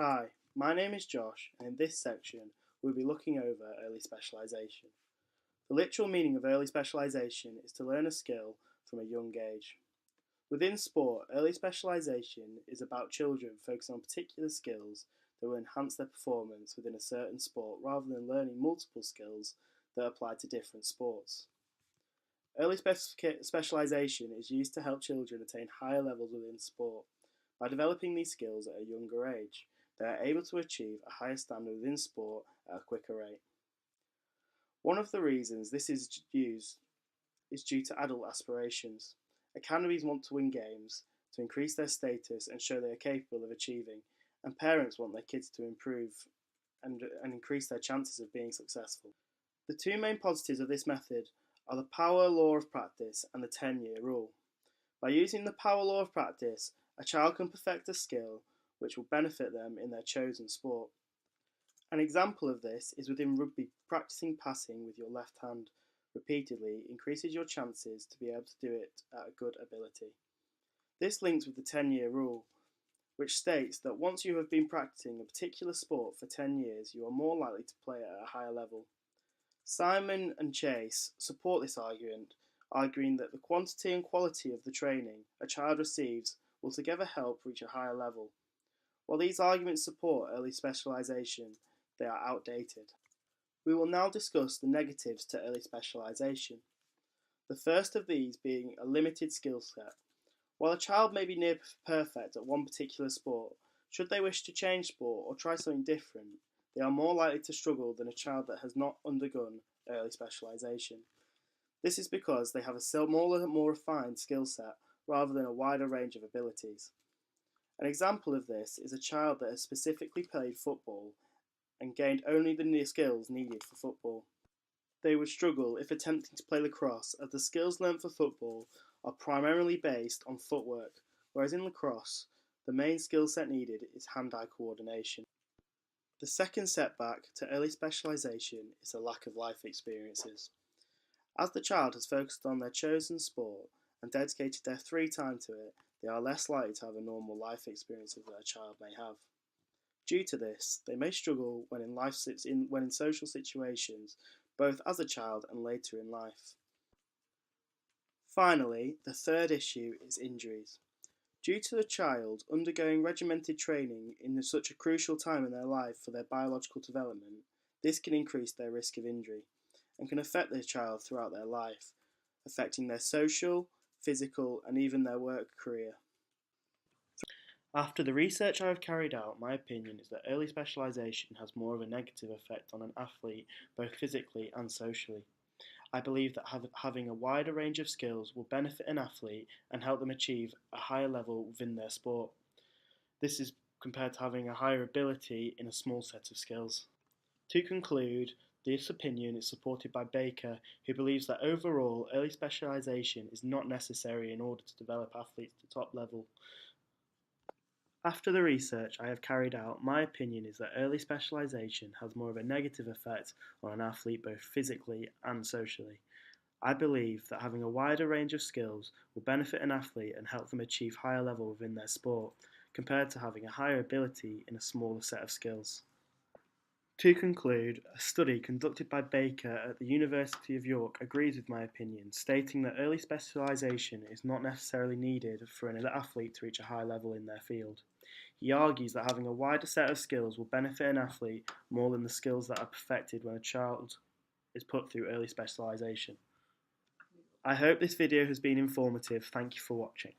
Hi, my name is Josh, and in this section we'll be looking over early specialisation. The literal meaning of early specialisation is to learn a skill from a young age. Within sport, early specialisation is about children focusing on particular skills that will enhance their performance within a certain sport rather than learning multiple skills that apply to different sports. Early specialisation is used to help children attain higher levels within sport. By developing these skills at a younger age, they are able to achieve a higher standard within sport at a quicker rate. One of the reasons this is used is due to adult aspirations. Academies want to win games, to increase their status and show they are capable of achieving, and parents want their kids to improve and increase their chances of being successful. The two main positives of this method are the power law of practice and the 10-year rule. By using the power law of practice, a child can perfect a skill which will benefit them in their chosen sport. An example of this is within rugby. Practicing passing with your left hand repeatedly increases your chances to be able to do it at a good ability. This links with the 10-year rule, which states that once you have been practicing a particular sport for 10 years, you are more likely to play at a higher level. Simon and Chase support this argument, arguing that the quantity and quality of the training a child receives will together help reach a higher level. While these arguments support early specialisation, they are outdated. We will now discuss the negatives to early specialisation. The first of these being a limited skill set. While a child may be near perfect at one particular sport, should they wish to change sport or try something different, they are more likely to struggle than a child that has not undergone early specialisation. This is because they have a smaller, more refined skill set rather than a wider range of abilities. An example of this is a child that has specifically played football and gained only the skills needed for football. They would struggle if attempting to play lacrosse, as the skills learnt for football are primarily based on footwork, whereas in lacrosse, the main skill set needed is hand-eye coordination. The second setback to early specialisation is the lack of life experiences. As the child has focused on their chosen sport and dedicated their free time to it, they are less likely to have a normal life experience that a child may have. Due to this, they may struggle when in social situations, both as a child and later in life. Finally, the third issue is injuries. Due to the child undergoing regimented training in such a crucial time in their life for their biological development, this can increase their risk of injury and can affect the child throughout their life, affecting their social, physical, and even their work career. After the research I have carried out, my opinion is that early specialisation has more of a negative effect on an athlete, both physically and socially. I believe that having a wider range of skills will benefit an athlete and help them achieve a higher level within their sport. This is compared to having a higher ability in a small set of skills. To conclude, this opinion is supported by Baker, who believes that overall early specialisation is not necessary in order to develop athletes to top level. After the research I have carried out, my opinion is that early specialisation has more of a negative effect on an athlete both physically and socially. I believe that having a wider range of skills will benefit an athlete and help them achieve higher level within their sport, compared to having a higher ability in a smaller set of skills. To conclude, a study conducted by Baker at the University of York agrees with my opinion, stating that early specialisation is not necessarily needed for an athlete to reach a high level in their field. He argues that having a wider set of skills will benefit an athlete more than the skills that are perfected when a child is put through early specialisation. I hope this video has been informative. Thank you for watching.